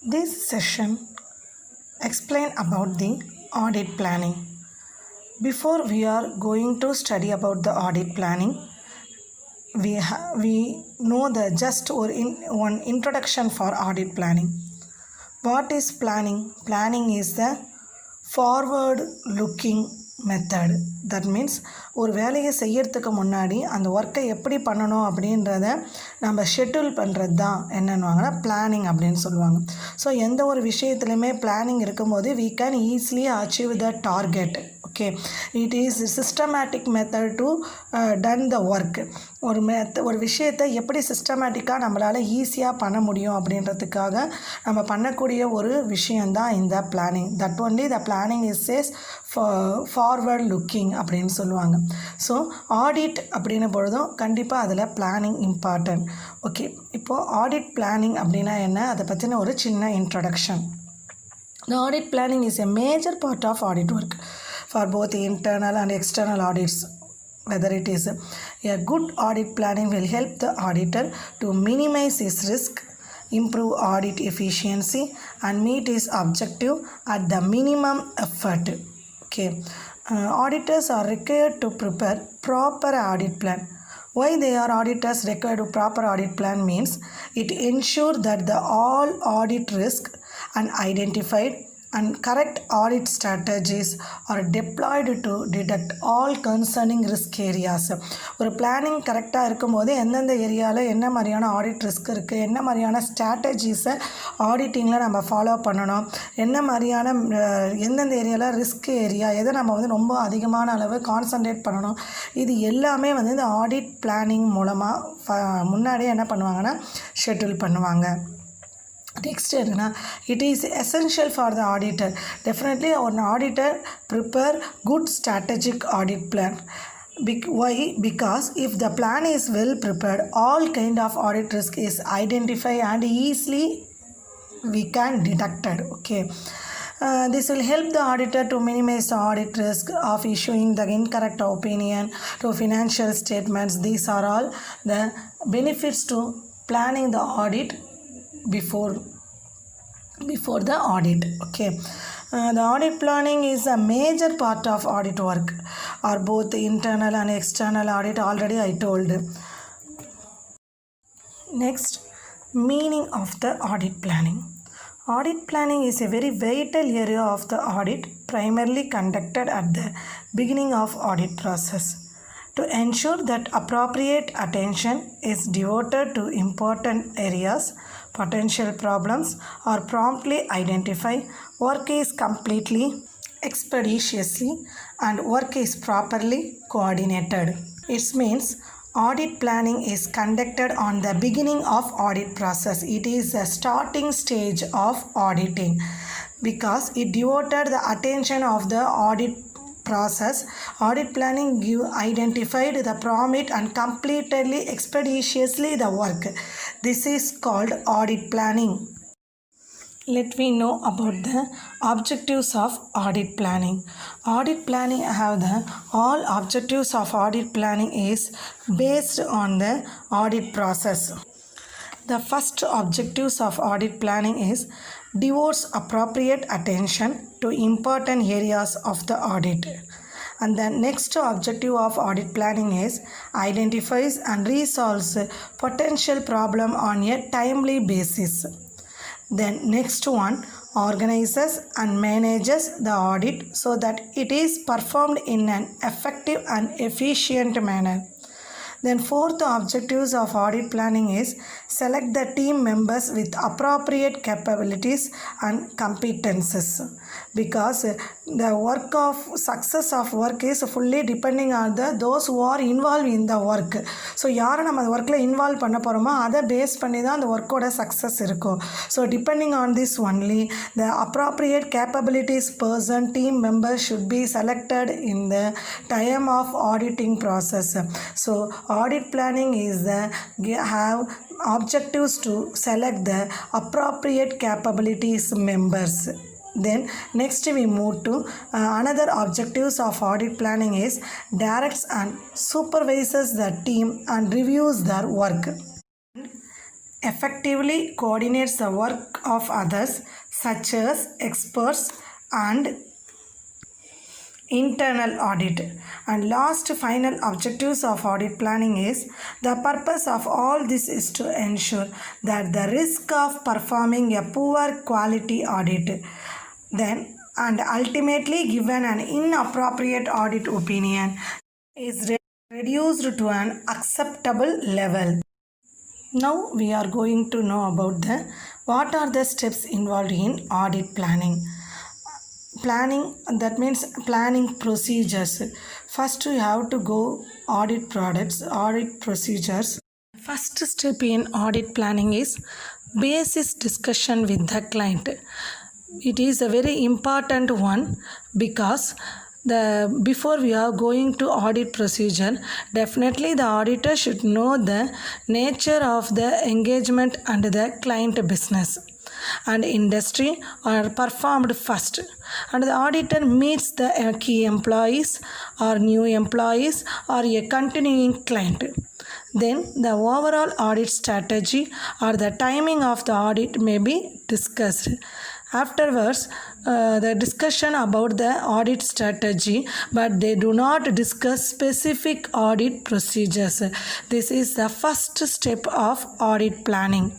This session explain about the audit planning. Before we are going to study about the audit planning, we know the just one introduction for audit planning. What is planning? Planning is the forward looking method. That means ஒரு வேலையை செய்யறதுக்கு முன்னாடி அந்த ஒர்க்கை எப்படி பண்ணணும் அப்படின்றத நம்ம ஷெட்யூல் பண்ணுறது தான் என்னென்னுவாங்கன்னா பிளானிங் அப்படின்னு சொல்லுவாங்க. ஸோ எந்த ஒரு விஷயத்துலையுமே பிளானிங் இருக்கும்போது we can easily achieve the target. Okay, it is a systematic method to done the work. ஒரு விஷயத்தை எப்படி சிஸ்டமேட்டிக்காக நம்மளால் ஈஸியாக பண்ண முடியும் அப்படின்றதுக்காக நம்ம பண்ணக்கூடிய ஒரு விஷயந்தான் இந்த planning. That only the planning is chase forward looking அப்படின்னு சொல்லுவாங்க. ஸோ ஆடிட் அப்படின்ன பொழுதும் கண்டிப்பாக அதில் பிளானிங் இம்பார்ட்டன்ட். ஓகே, இப்போது ஆடிட் பிளானிங் அப்படின்னா என்ன, அதை பற்றின ஒரு சின்ன introduction. The audit planning is a major part of audit work for both internal and external audits. Whether it is a good audit planning will help the auditor to minimize his risk, improve audit efficiency and meet his objective at the minimum effort. Okay, auditors are required to prepare proper audit plan. Why they are auditors required to proper audit plan means it ensures that the all audit risk and identified and correct audit strategies are deployed to detect all concerning risk areas. ஒரு planning கரெக்டாக இருக்கும்போது எந்தெந்த ஏரியாவில் என்ன மாதிரியான audit risk இருக்குது, என்ன மாதிரியான ஸ்ட்ராட்டஜிஸை ஆடிட்டிங்கில் நம்ம ஃபாலோ பண்ணணும், என்ன மாதிரியான எந்தெந்த ஏரியாவில் ரிஸ்க் ஏரியா எதை நம்ம ரொம்ப அதிகமான அளவு கான்சன்ட்ரேட் பண்ணணும், இது எல்லாமே இந்த ஆடிட் பிளானிங் மூலமாக முன்னாடியே என்ன பண்ணுவாங்கன்னா ஷெட்யூல் பண்ணுவாங்க. Next, it is essential for the auditor. Definitely, an auditor prepare good strategic audit plan. Why? Because if the plan is well prepared, all kind of audit risk is identified and easily we can detect it. Okay. This will help the auditor to minimize the audit risk of issuing the incorrect opinion to financial statements. These are all the benefits to planning the audit before the audit. Okay, the audit planning is a major part of audit work or both internal and external audit. Already I told. Next, meaning of the audit planning. Audit planning is a very vital area of the audit, primarily conducted at the beginning of audit process. To ensure that appropriate attention is devoted to important areas, potential problems are promptly identified, work is completely expeditiously, and work is properly coordinated. It means audit planning is conducted on the beginning of audit process. It is the starting stage of auditing because it devoted the attention of the audit process. Audit planning identified the prompt and completely expeditiously the work. This is called audit planning. Let me know about the objectives of audit planning. Audit planning have the all objectives of audit planning is based on the audit process. The first objectives of audit planning is devotes appropriate attention to important areas of the audit. And the next objective of audit planning is identifies and resolves potential problem on a timely basis. Then next one organizes and manages the audit so that it is performed in an effective and efficient manner. Then fourth objectives of audit planning is select the team members with appropriate capabilities and competences, because the work of success of work is fully depending on those who are involved in the work. So யாரை நம்ம அந்த ஒர்க்கில் involve பண்ண போகிறோமோ அதை base பண்ணி தான் அந்த ஒர்க்கோட சக்ஸஸ் இருக்கும். So depending on this only the appropriate capabilities person team members should be selected in the time of auditing process. So audit planning is have objectives to select the appropriate capabilities members. Then next we move to another objectives of audit planning is directs and supervises the team and reviews their work. effectively coordinates the work of others such as experts and internal audit. And last final objectives of audit planning is the purpose of all this is to ensure that the risk of performing a poor quality audit then and ultimately given an inappropriate audit opinion is reduced to an acceptable level. Now we are going to know about what are the steps involved in audit planning. Planning, that means planning procedures. First you have to go audit procedures. First step in audit planning is basis discussion with the client. It is a very important one because before we are going to audit procedure, definitely the auditor should know the nature of the engagement and the client business and industry are performed first, and the auditor meets the key employees or new employees or a continuing client. Then the overall audit strategy or the timing of the audit may be discussed. Afterwards, the discussion about the audit strategy, but they do not discuss specific audit procedures. This is the first step of audit planning.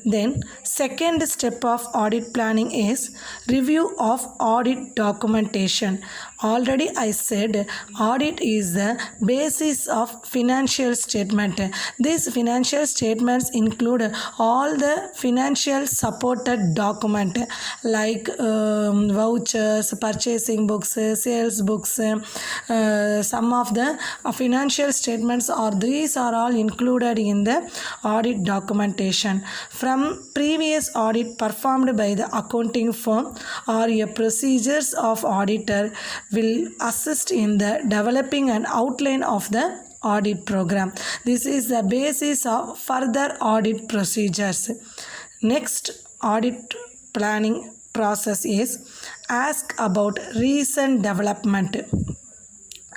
Then second step of audit planning is review of audit documentation. Already I said audit is the basis of financial statement. These financial statements include all the financial supported document like vouchers, purchasing books, sales books, some of the financial statements these are all included in the audit documentation. From previous audit performed by the accounting firm or a procedures of auditor will assist in the developing an outline of the audit program. This is the basis of further audit procedures. Next audit planning process is ask about recent development.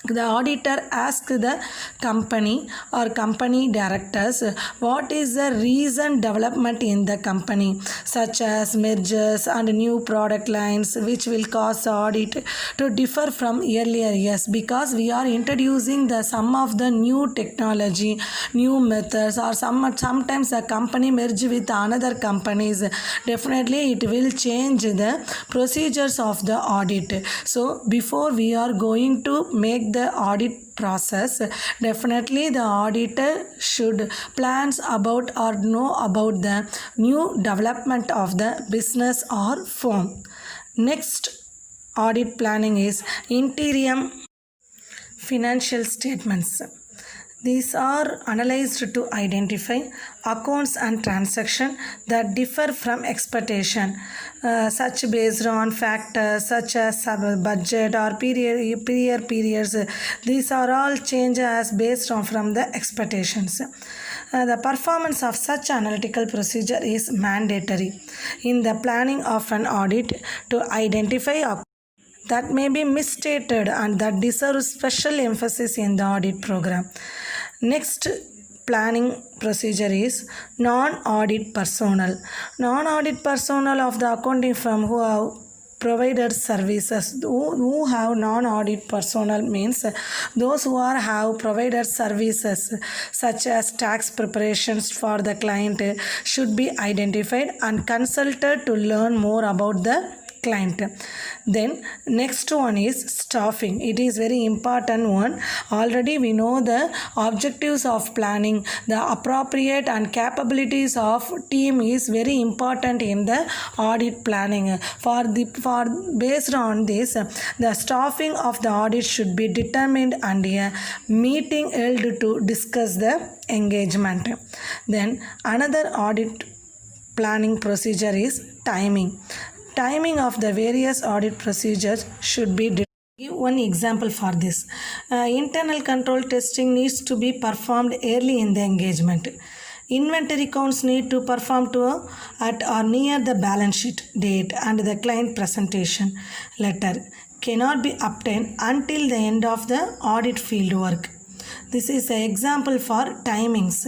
The auditor asks the company or company directors what is the recent development in the company, such as mergers and new product lines, which will cause the audit to differ from earlier years because we are introducing some of the new technology, new methods, or sometimes the company merge with another companies. Definitely it will change the procedures of the audit. So before we are going to make the audit process, definitely the auditor should plans about or know about the new development of the business or firm. Next audit planning is interim financial statements. These are analyzed to identify accounts and transactions that differ from expectation, such based on factors such as budget or periods. These are all changes based on from the expectations. The performance of such analytical procedure is mandatory in the planning of an audit to identify that may be misstated and that deserves special emphasis in the audit program. Next planning procedure is non-audit personnel. Non-audit personnel of the accounting firm who have provided services. Who have non-audit personnel means those who have provided services such as tax preparations for the client should be identified and consulted to learn more about the client. Then next one is staffing. It is very important one. Already we know the objectives of planning. The appropriate and capabilities of team is very important in the audit planning. For based on this, the staffing of the audit should be determined and a meeting held to discuss the engagement. Then another audit planning procedure is timing. Timing of the various audit procedures should be determined. Give one example for this. Internal control testing needs to be performed early in the engagement. Inventory counts need to perform at or near the balance sheet date, and the client presentation letter cannot be obtained until the end of the audit field work. This is an example for timings.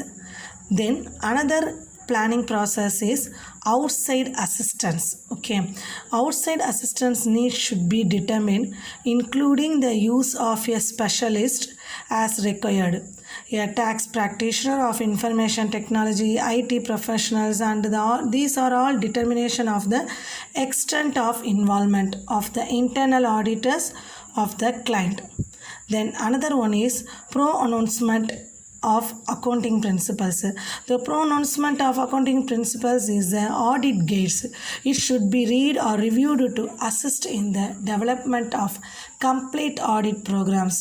Then another planning process is outside assistance. Okay, outside assistance needs should be determined, including the use of a specialist as required. A tax practitioner of information technology, IT professionals, and these are all determination of the extent of involvement of the internal auditors of the client. Then another one is pronouncement of accounting principles. The pronouncement of accounting principles is the audit gates. It should be read or reviewed to assist in the development of complete audit programs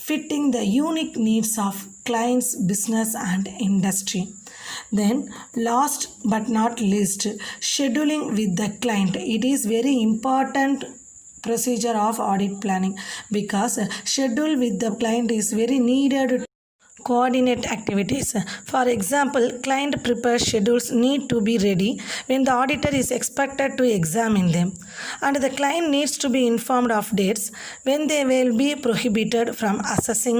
fitting the unique needs of clients, business and industry. Then last but not least, scheduling with the client. It is very important procedure of audit planning because schedule with the client is very needed to coordinate activities. For example, client prepared schedules need to be ready when the auditor is expected to examine them, and the client needs to be informed of dates when they will be prohibited from accessing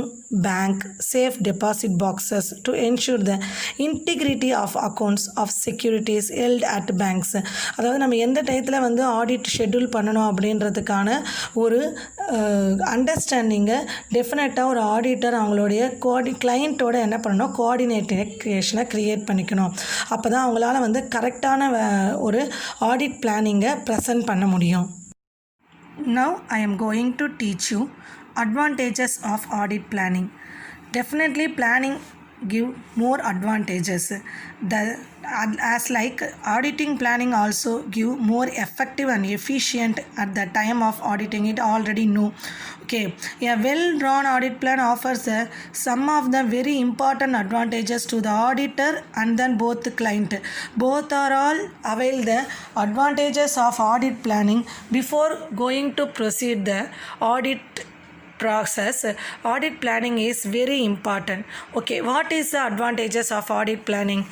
bank safe deposit boxes to ensure the integrity of accounts of securities held at banks. அதாவது நம்ம எந்த டயத்தில் வந்து audit schedule பண்ணணும் அப்படின்றதுக்கான ஒரு அண்டர்ஸ்டாண்டிங்கை டெஃபினட்டாக ஒரு ஆடிட்டர் அவங்களுடைய கிளைண்ட்டோட என்ன பண்ணணும், கோஆர்டினேஷனை க்ரியேட் பண்ணிக்கணும். அப்போ தான் அவங்களால வந்து கரெக்டான ஒரு ஆடிட் பிளானிங்கை ப்ரெசென்ட் பண்ண முடியும். Now I am going to teach you advantages of audit planning. Definitely planning give more advantages. As like auditing planning also give more effective and efficient at the time of auditing, it already know. Okay, a well drawn audit plan offers some of the very important advantages to the auditor and then both the client. Both are all avail the advantages of audit planning. Before going to proceed the audit process, audit planning is very important. Okay, what is the advantages of audit planning?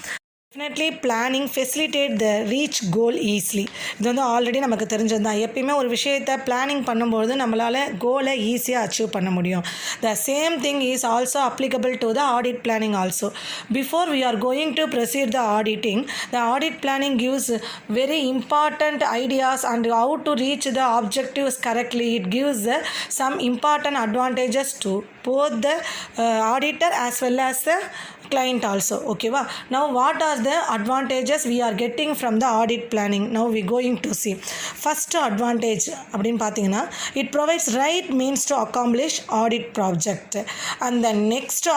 Definitely planning facilitate the reach goal easily. இது வந்து already நமக்கு தெரிஞ்சது தான். எப்பயுமே ஒரு விஷயத்தை planning பண்ணும்போது நம்மளால் கோலை ஈஸியாக அச்சீவ் பண்ண முடியும். The same thing is also applicable to the audit planning also. Before we are going to proceed the auditing, the audit planning gives very important ideas and how to reach the objectives correctly. It gives some important advantages to both the auditor as well as the client also. Okay va? Now what are the advantages we are getting from the audit planning? Now we going to see. First advantage அப்படின்னு பார்த்தீங்கன்னா, it provides right means to accomplish audit project. And the next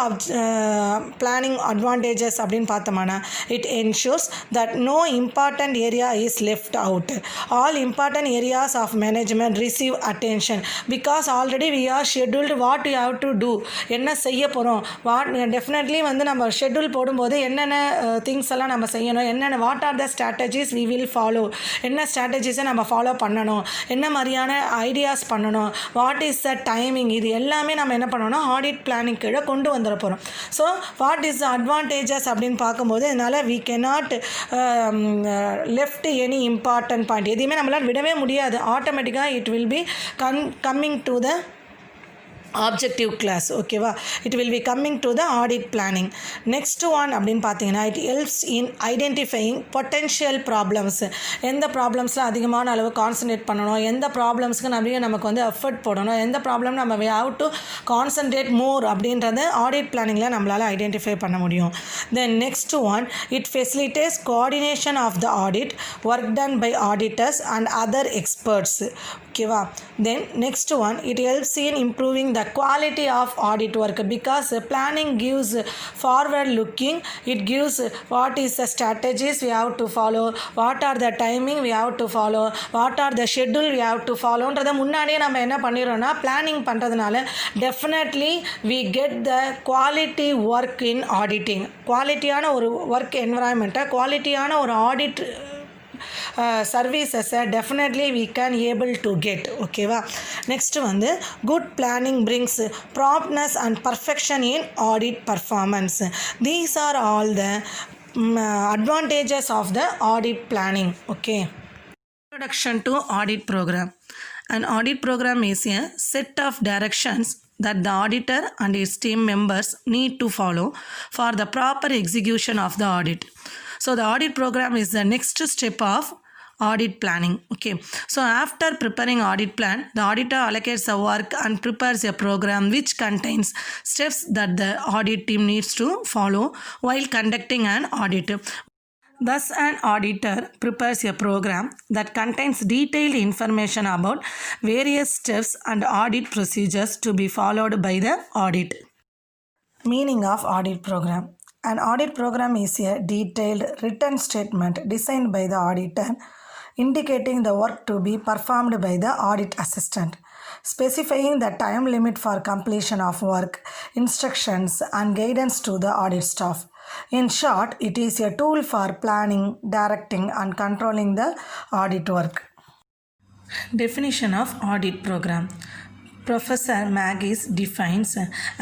planning advantages அப்படின்னு பார்த்தோம்னா, it ensures that no important area is left out. All important areas of management receive attention because already we are scheduled what we have to do. என்ன செய்ய போகிறோம், definitely வந்து நம்ம schedule போடும்போது என்னென்ன things எல்லாம் நம்ம செய்யணும், என்னென்ன what are the strategies we will follow, என்ன ஸ்ட்ராட்டஜிஸை நம்ம ஃபாலோ பண்ணணும், என்ன மாதிரியான ஐடியாஸ் பண்ணணும், வாட் இஸ் த டைமிங், இது எல்லாமே நம்ம என்ன பண்ணணும்னா ஆடிட் பிளானிங் கீழே கொண்டு வந்துட போகிறோம். So what is the advantages அப்படின்னு பார்க்கும்போது இதனால் we cannot left any important point, எதையுமே நம்மளால் விடவே முடியாது. ஆட்டோமேட்டிக்காக it will be coming to the objective class. Okay va, it will be coming to the audit planning. Next one அப்படின்னு பார்த்தீங்கன்னா, it helps in identifying potential problems. எந்த ப்ராப்ளம்ஸில் அதிகமான அளவு கான்சன்ட்ரேட் பண்ணணும், எந்த ப்ராப்ளம்ஸ்க்கு நிறைய நமக்கு வந்து எஃபர்ட் போடணும், எந்த ப்ராப்ளம் நம்ம we have to concentrate more அப்படின்றத ஆடிட் பிளானிங்கில் நம்மளால் ஐடென்டிஃபை பண்ண முடியும். Then next one, it facilitates coordination of the audit work done by auditors and other experts. Okay va. Then next one, it helps in improving the quality of audit work because planning gives forward looking. It gives what is the strategies we have to follow, what are the timing we have to follow, what are the schedule we have to follow ன்றத முன்னாடியே நம்ம என்ன பண்ணிரோம்னா planning பண்ணுறதுனால definitely we get the quality work in auditing. குவாலிட்டியான ஒரு work என்விரான்மெண்ட்டை, குவாலிட்டியான ஒரு audit சர்வீசஸை definitely we can able to get. ஓகேவா. நெக்ஸ்ட் வந்து good planning brings promptness and perfection in audit performance. These are all the advantages of the audit planning. Okay. Introduction to Audit Program. An audit program is a set of directions that the auditor and his team members need to follow for the proper execution of the audit. So the audit program is the next step of audit planning. Okay, so after preparing audit plan, the auditor allocates the work and prepares a program which contains steps that the audit team needs to follow while conducting an audit. Thus, an auditor prepares a program that contains detailed information about various steps and audit procedures to be followed by the audit. Meaning of audit program. An audit program is a detailed written statement designed by the auditor indicating the work to be performed by the audit assistant, specifying the time limit for completion of work, instructions and guidance to the audit staff. In short, it is a tool for planning, directing and controlling the audit work. Definition of audit program. Professor Maggis defines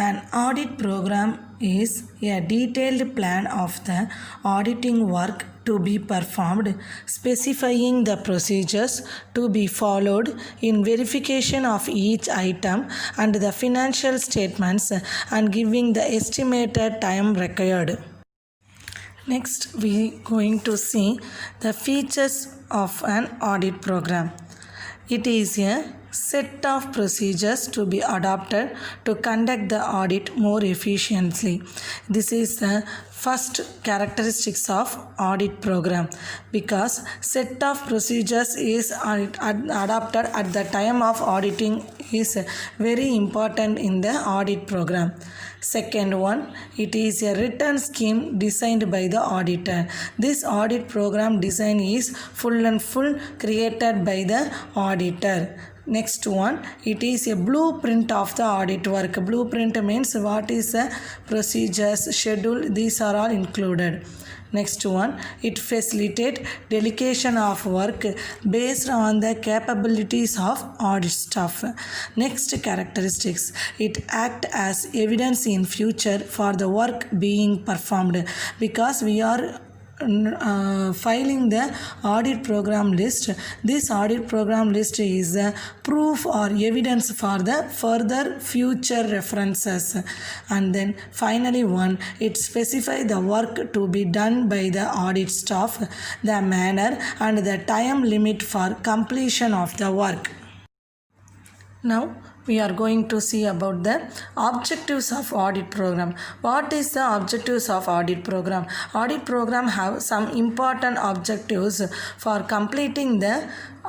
an audit program is a detailed plan of the auditing work to be performed, specifying the procedures to be followed in verification of each item and the financial statements and giving the estimated time required. Next, we are going to see the features of an audit program. It is a set of procedures to be adopted to conduct the audit more efficiently. This is the first characteristics of audit program because set of procedures is adopted at the time of auditing is very important in the audit program. Second one, it is a written scheme designed by the auditor. This audit program design is full and full created by the auditor. Next one, it is a blueprint of the audit work. Blueprint means what is the procedures, schedule, these are all included. Next one, it facilitates delegation of work based on the capabilities of audit staff. Next characteristics, it acts as evidence in future for the work being performed because we are filing the audit program list. This audit program list is a proof or evidence for the further future references. And then finally one, it specifies the work to be done by the audit staff, the manner and the time limit for completion of the work. Now we are going to see about the objectives of audit program. What is the objectives of audit program? Audit program have some important objectives for completing the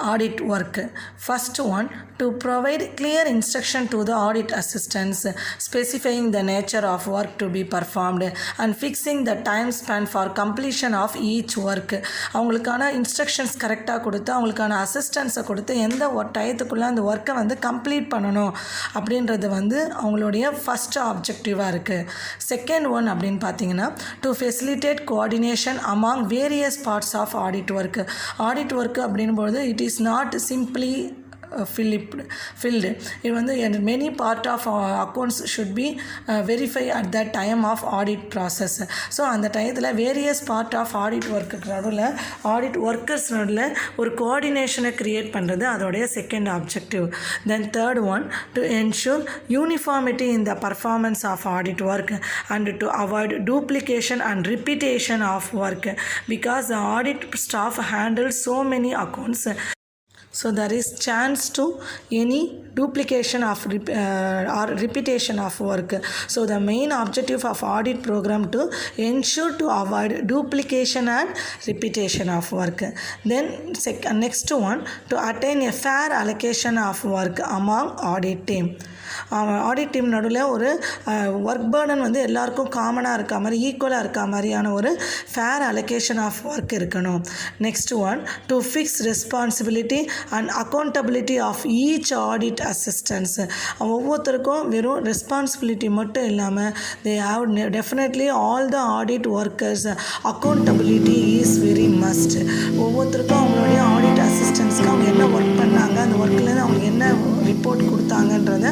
audit work. First one, to provide clear instruction to the audit assistants specifying the nature of work to be performed and fixing the time span for completion of each work. அவங்களுக்கான instructions கரெக்டாக கொடுத்து அவங்களுக்கான அசிஸ்டன்ஸை கொடுத்து எந்த டயத்துக்குள்ளே அந்த ஒர்க்கை வந்து complete பண்ணணும் அப்படின்றது வந்து அவங்களுடைய ஃபஸ்ட் ஆப்ஜெக்டிவாக இருக்குது. செகண்ட் ஒன் அப்படின்னு பார்த்தீங்கன்னா to facilitate coordination among various parts of audit work. Audit work அப்படின்போது it is not simply filled. இது வந்து many part of accounts should be verified at that time of audit process. So அந்த டயத்தில் various part of audit ஒர்க்குக்கு நடுவில் audit workers நடுவில் ஒரு கோஆர்டினேஷனை create பண்ணுறது அதோடைய second objective. Then third one, to ensure uniformity in the performance of audit work and to avoid duplication and repetition of work because the audit staff handle so many accounts. So there is chance to any duplication of or repetition of work. So the main objective of audit program to ensure to avoid duplication and repetition of work. Then next one, to attain a fair allocation of work among audit team. Audit team நடுவில் ஒரு work burden வந்து எல்லாருக்கும் காமனாக இருக்க மாதிரி ஈக்குவலாக இருக்க மாதிரியான ஒரு ஃபேர் அலோகேஷன் ஆஃப் ஒர்க் இருக்கணும். Next one, to fix responsibility and accountability of each audit assistance. ஒவ்வொருத்தருக்கும் வெறும் ரெஸ்பான்சிபிலிட்டி மட்டும் இல்லாமல் they have definitely all the audit workers accountability is very must. ஒவ்வொருத்தருக்கும் அவங்களுடைய ஆடிட் அசிஸ்டன்ஸ்க்கு அவங்க என்ன ஒர்க் பண்ணாங்க, அந்த ஒர்க்லேருந்து அவங்க என்ன ரிப்போர்ட் கொடுத்தாங்கன்றத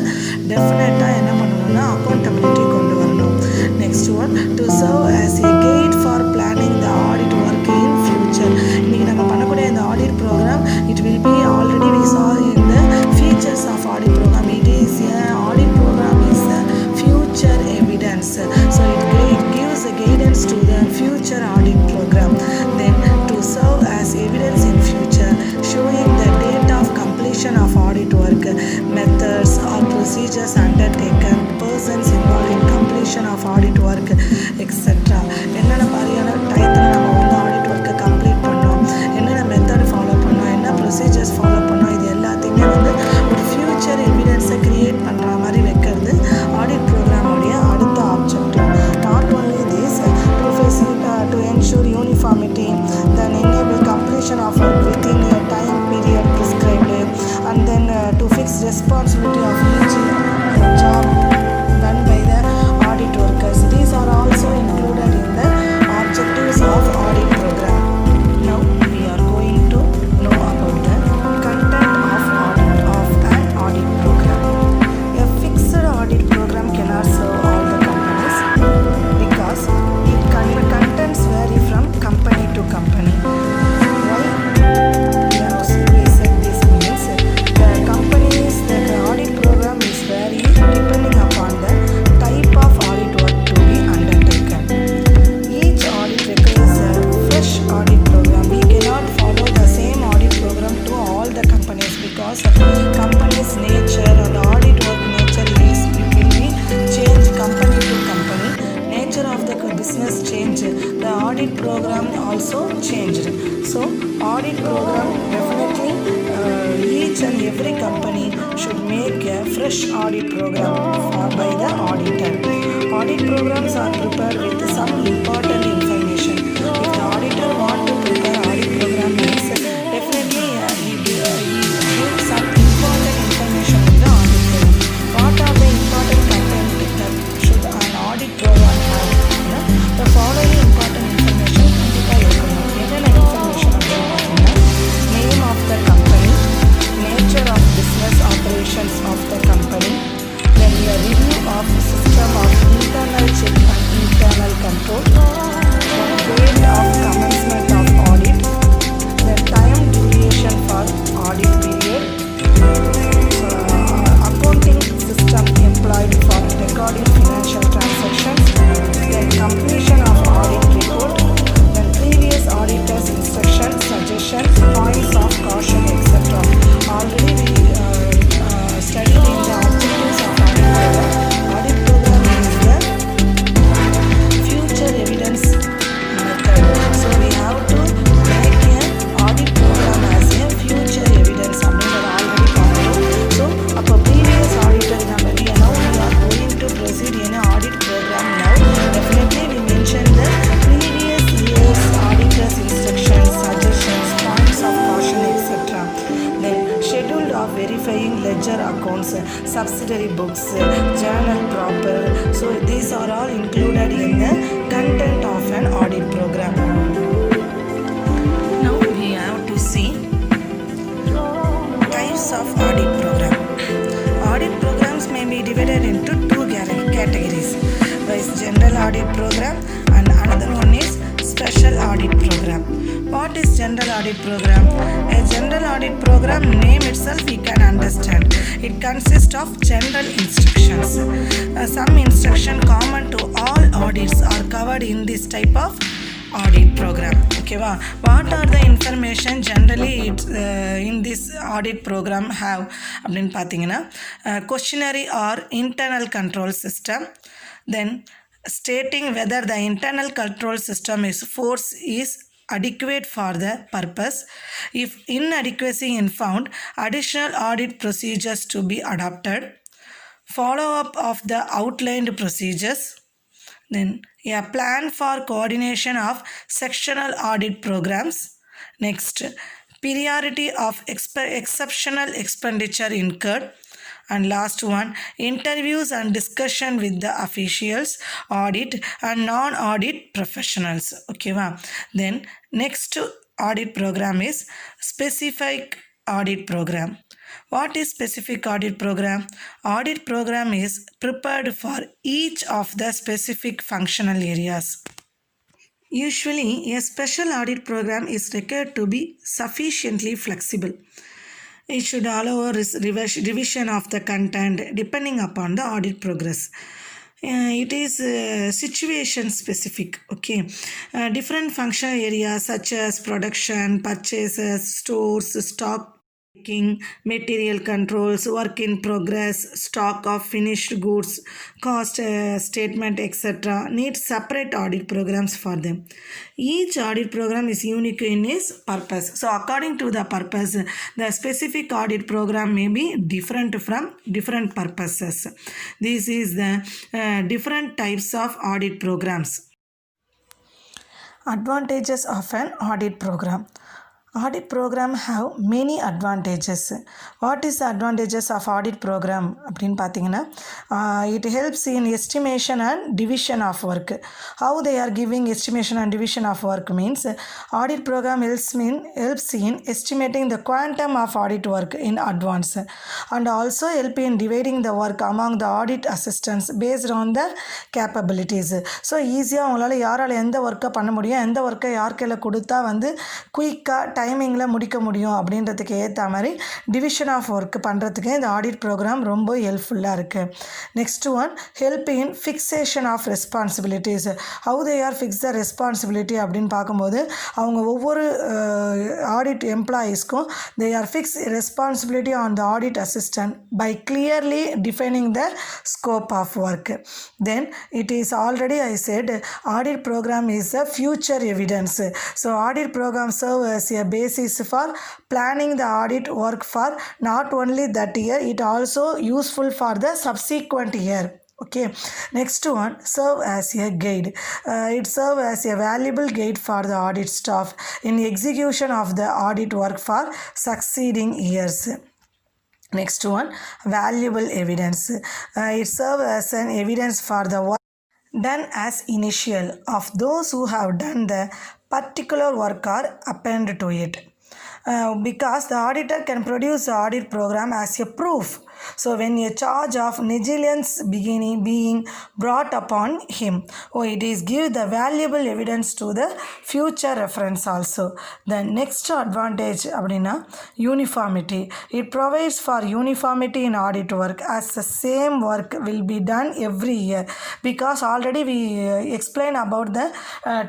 டெஃபினட்டாக என்ன பண்ணணும்னா அக்கௌண்டபிலிட்டி கொண்டு வரணும். Next one, to serve as a guide for planning the audit work in future. இன்றைக்கி நம்ம பண்ணக்கூடிய இந்த audit programme it will be already we saw in the features of audit programme. It is audit programme is the future evidence. So it gives a guidance to the future audit program. program definitely each and every company should make a fresh audit program by the auditor. Audit programs are prepared with some important information. If the auditor want to prepare audit program means definitely he gives some important information in the audit program. What are the important content that should an audit program have? The following important information கண்டிப்பாக இருக்கணும். என்னென்ன information அப்படின்னு பார்த்தீங்கன்னா, name of the company, nature of business operations of the company, then the review of system of internal check and internal control, then date of commencement of audit, then time duration for audit period, accounting system employed for recording financial transactions, then completion of audit report, then previous auditors instructions, suggestions, points of caution, etc. Already we studied in the objectives of audit program. Audit program is the future evidence method. So we have to make an audit program as a future evidence. அப்படின்றத already பார்த்தோம். So அப்போ previous auditor now we are going to proceed in an audit program now. Definitely we mentioned the previous year's auditors instructions, suggestions, points of caution, etc. Then schedule of verifying ledger accounts, subsidiary books, journal proper. So these are all included in the content of an audit program. Now we have to see types of audit program. Audit programs may be divided into two categories. One is general audit program and another one is special audit program. What is general audit program? A general audit program name itself we can understand. It consists of general instructions. Some instruction common to all audits are covered in this type of audit program. Okay, what are the information generally in this audit program have அப்படின்னு பார்த்தீங்கன்னா, questionnaire or internal control system, then stating whether the internal control system is force is adequate for the purpose. If inadequacy is found, additional audit procedures to be adopted. Follow up of the outlined procedures. Then a plan for coordination of sectional audit programs. Next, priority of exceptional expenditure incurred. And last one, interviews and discussion with the officials, audit and non-audit professionals. Okay, then next audit program is specific audit program. What is specific audit program? Audit program is prepared for each of the specific functional areas. Usually, a special audit program is required to be sufficiently flexible. It should allow revision of the content depending upon the audit progress. It is situation specific. Okay, different functional areas such as production, purchases, stores, stock, material controls, work in progress, stock of finished goods, cost statement, etc. need separate audit programs for them. Each audit program is unique in its purpose. So according to the purpose, the specific audit program may be different from different purposes. This is the different types of audit programs. Advantages of an audit program. Audit program have many advantages. What is the advantages of audit program அப்படின்னு பார்த்தீங்கன்னா, it helps in estimation and division of work. How they are giving estimation and division of work means audit program helps in estimating the quantum of audit work in advance and also help in dividing the work among the audit assistants based on the capabilities. So ஈஸியாக அவங்களால யாரால் எந்த ஒர்க்கை பண்ண முடியும், எந்த ஒர்க்கை யார் கையில் கொடுத்தா வந்து குயிக்காக டைமிங்கில் முடிக்க முடியும் அப்படின்றதுக்கு ஏற்ற மாதிரி டிவிஷன் ஆஃப் ஒர்க் பண்ணுறதுக்கு இந்த ஆடிட் ப்ரோக்ராம் ரொம்ப ஹெல்ப்ஃபுல்லாக இருக்குது. Next one, help in fixation of responsibilities. How they are fix the responsibility அப்படின்னு பார்க்கும்போது அவங்க ஒவ்வொரு ஆடிட் எம்ப்ளாயீஸ்க்கும் they are fix responsibility on the audit assistant by clearly defining the scope of work. Then it is already I said audit program is a future evidence. So audit program serve as a basis for planning the audit work for not only that year, it also useful for the subsequent year. Okay, next one, serve as a guide. It serve as a valuable guide for the audit staff in execution of the audit work for succeeding years. Next one, valuable evidence. It serve as an evidence for the work done as initial of those who have done the particular work or append to it. Because the auditor can produce the audit program as a proof. So when a charge of negligence being brought upon him, it is give the valuable evidence to the future reference also. The next advantage abdina uniformity. It provides for uniformity in audit work as the same work will be done every year, because already we explained about the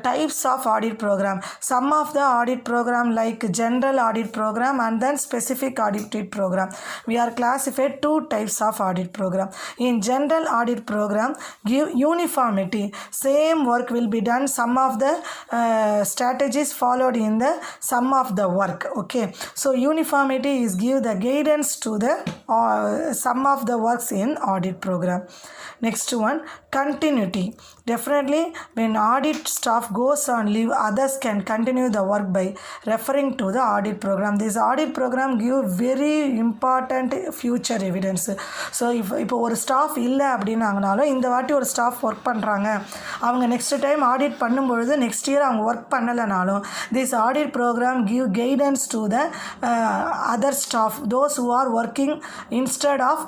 types of audit program. Some of the audit program like general audit program and then specific audit program. We are classified two types of audit program. In general audit program, give uniformity, same work will be done, some of the strategies followed in the sum of the work. Okay, so uniformity is give the guidance to the sum of the works in audit program. Next one, continuity. Definitely when audit staff goes on leave, others can continue the work by referring to the audit program. This audit program give very important future evidence. So இப்போ ஒரு staff இல்லை அப்படின்னாங்கனாலும் இந்த வாட்டி ஒரு staff work பண்ணுறாங்க, அவங்க next time audit பண்ணும்பொழுது next year அவங்க ஒர்க் பண்ணலைனாலும் this audit program give guidance to the other staff, those who are working instead of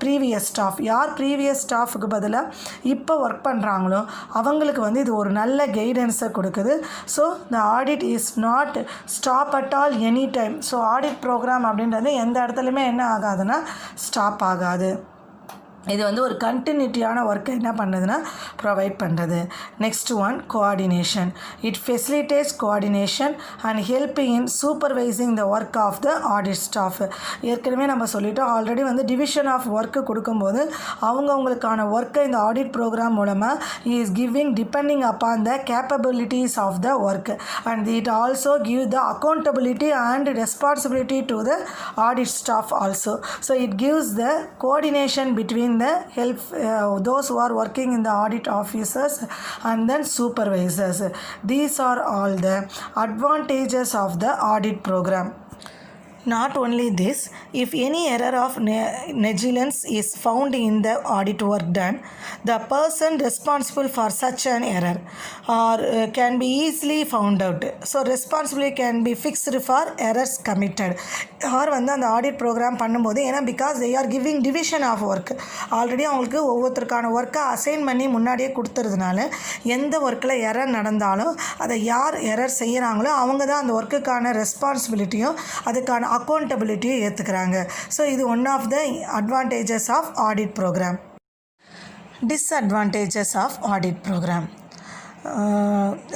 previous staff. யார் ப்ரீவியஸ் ஸ்டாஃபுக்கு பதிலாக இப்போ ஒர்க் பண்ணுறாங்களோ அவங்களுக்கு வந்து இது ஒரு நல்ல கைடன்ஸை கொடுக்குது. So the audit is not stop at all any time. So audit programme அப்படின்றது எந்த இடத்துலையுமே என்ன ஆகாதுன்னா ஸ்டாப் ஆகாது. இது வந்து ஒரு கண்டினியூட்டியான ஒர்க்கை என்ன பண்ணுதுன்னா ப்ரொவைட் பண்ணுறது. Next one, coordination. It facilitates coordination and help in supervising the work of the audit staff. ஏற்கனவே நம்ம சொல்லிட்டோம், ஆல்ரெடி வந்து டிவிஷன் ஆஃப் ஒர்க்கு கொடுக்கும்போது அவங்கவுங்களுக்கான ஒர்க்கை இந்த ஆடிட் ப்ரோக்ராம் மூலமாக is giving depending upon the capabilities of the work and it also give the accountability and responsibility to the audit staff also. So it gives the coordination between the help those who are working in the audit officers and then supervisors. These are all the advantages of the audit program. Not only this, if any error of negligence is found in the audit work done, the person responsible for such an error or can be easily found out. So responsibility can be fixed for errors committed. Or வந்து அந்த audit programme பண்ணும்போது ஏன்னா because they are giving division of work, already அவங்களுக்கு ஒவ்வொருத்தருக்கான ஒர்க்கை assign பண்ணி முன்னாடியே கொடுத்துறதுனால எந்த ஒர்க்கில் எரர் நடந்தாலும் அதை யார் எரர் செய்கிறாங்களோ அவங்க தான் அந்த ஒர்க்குக்கான ரெஸ்பான்சிபிலிட்டியும் அதுக்கான அக்கௌண்டபிலிட்டியும் ஏற்றுக்கிறாங்க. ஸோ இது one of the advantages of audit programme. Disadvantages of audit program.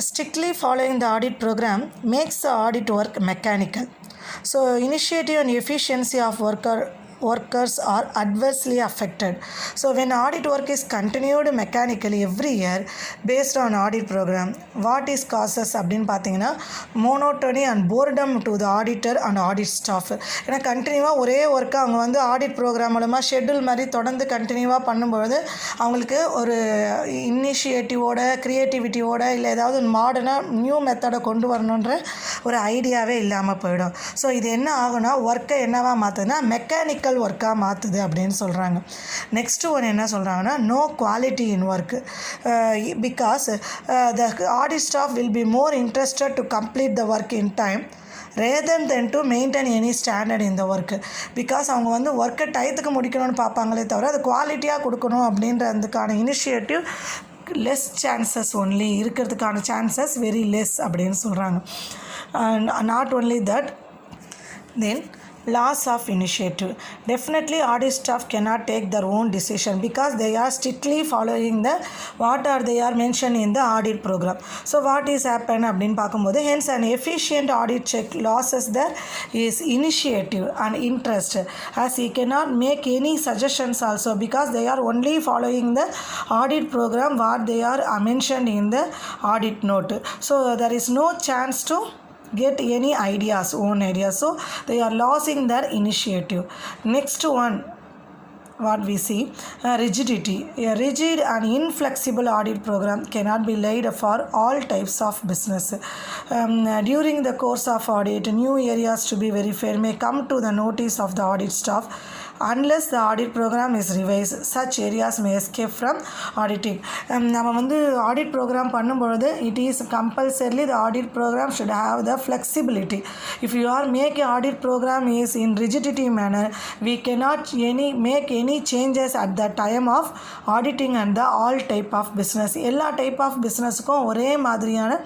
Strictly following the audit program makes the audit work mechanical. So initiative and efficiency of workers are adversely affected. So when audit work is continued mechanically every year based on audit program, what is causes அப்படின்னு பார்த்தீங்கன்னா monotony and boredom to the auditor and audit staff. ஏன்னா கண்டினியூவாக ஒரே ஒர்க்கை அவங்க வந்து audit programme மூலமாக schedule மாதிரி தொடர்ந்து கண்டினியூவாக பண்ணும்பொழுது அவங்களுக்கு ஒரு இனிஷியேட்டிவோட க்ரியேட்டிவிட்டியோட இல்லை ஏதாவது மாடர்னாக நியூ மெத்தடை கொண்டு வரணுன்ற ஒரு ஐடியாவே இல்லாமல் போயிடும். ஸோ இது என்ன ஆகுனா ஒர்க்கை என்னவா மாற்றுதுன்னா மெக்கானிக்கல் ஒர்க்காக மாற்றுது அப்படின்னு சொல்கிறாங்க. நெக்ஸ்ட் ஒன் என்ன சொல்கிறாங்கன்னா no quality in work because the audit staff will be more interested to complete the work in time rather than to maintain any standard in the work. Because அவங்க வந்து ஒர்க்கை டயத்துக்கு முடிக்கணும்னு பார்ப்பாங்களே தவிர அது குவாலிட்டியாக கொடுக்கணும் அப்படின்ற அதுக்கான இனிஷியேட்டிவ் லெஸ் சான்சஸ் ஒன்லி இருக்கிறதுக்கான சான்சஸ் வெரி லெஸ் அப்படின்னு சொல்கிறாங்க. And not only that, then loss of initiative. Definitely audit staff cannot take their own decision because they are strictly following the what are they are mentioned in the audit program. So what is happen அப்படின்னு பார்க்கும்போது hence an efficient audit check losses there is initiative and interest as he cannot make any suggestions also because they are only following the audit program what they are mentioned in the audit note. So there is no chance to get any ideas, own ideas. So they are losing their initiative. Next one, what we see, rigidity. A rigid and inflexible audit program cannot be laid for all types of business. During the course of audit, new areas to be verified may come to the notice of the audit staff. Unless the audit program is revised, such areas may escape from auditing. நம்ம வந்து audit program பண்ணும்பொழுது it is compulsorily the audit program should have the flexibility. If you are make a audit program is in rigidity manner, we cannot make any changes at the time of auditing and the all type of business. எல்லா type of businessக்கும் ஒரே மாதிரியான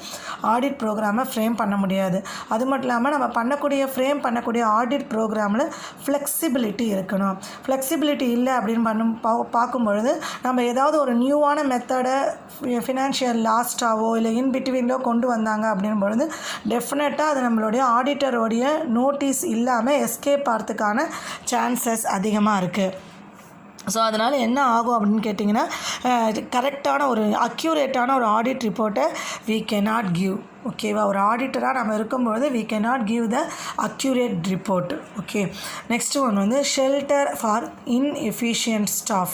audit program frame பண்ண முடியாது. அது மட்டும் இல்லாமல் நம்ம frame பண்ணக்கூடிய ஆடிட் ப்ரோக்ராமில் ஃப்ளெக்சிபிலிட்டி இருக்கணும். ஃப்ளெக்சிபிலிட்டி இல்லை அப்படின்னு பார்க்கும்பொழுது நம்ம ஏதாவது ஒரு நியூவான மெத்தடை ஃபினான்ஷியல் லாஸ்ட்டாவோ இல்லை இன்பிட்வீனிலோ கொண்டு வந்தாங்க அப்படின் பொழுது டெஃபினட்டாக அது நம்மளுடைய ஆடிட்டரோடைய நோட்டீஸ் இல்லாமல் எஸ்கேப் ஆகிறதுக்கான சான்சஸ் அதிகமாக இருக்குது. ஸோ அதனால் என்ன ஆகும் அப்படின்னு கேட்டிங்கன்னா கரெக்டான ஒரு அக்யூரேட்டான ஒரு ஆடிட் ரிப்போர்ட்டை we cannot give. ஓகேவா, ஒரு ஆடிட்டராக நம்ம இருக்கும்பொழுது we cannot give the accurate report. Okay, next one வந்து ஷெல்டர் ஃபார் inefficient staff.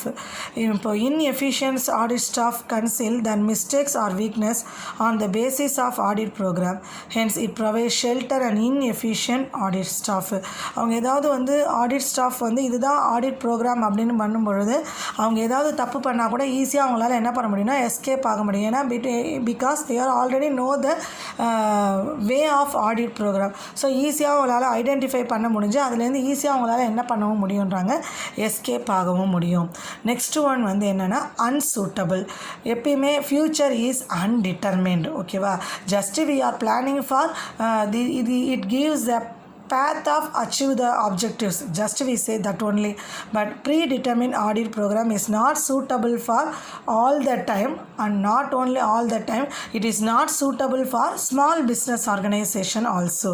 இப்போ inefficient audit staff conceal their mistakes or weakness on the basis of audit program. Hence it provides shelter and inefficient audit staff. அவங்க ஏதாவது வந்து audit staff வந்து இதுதான் audit program அப்படின்னு பண்ணும்பொழுது அவங்க ஏதாவது தப்பு பண்ணால் கூட ஈஸியாக அவங்களால என்ன பண்ண முடியும்னா எஸ்கேப் ஆக முடியும். ஏன்னா because they are already know the way of audit programme. So ஈஸியாக அவங்களால ஐடென்டிஃபை பண்ண முடிஞ்சு அதுலேருந்து ஈஸியாக அவங்களால என்ன பண்ணவும் முடியுன்றாங்க, எஸ்கேப் ஆகவும் முடியும். நெக்ஸ்ட் ஒன் வந்து என்னென்னா அன்சூட்டபிள். எப்பயுமே ஃப்யூச்சர் இஸ் அன்டிட்டர்மின்ட். ஓகேவா, just we are planning for it gives the path of achieve the objectives, just we say that only, but predetermined audit program is not suitable for all the time, and not only all the time, it is not suitable for small business organization also.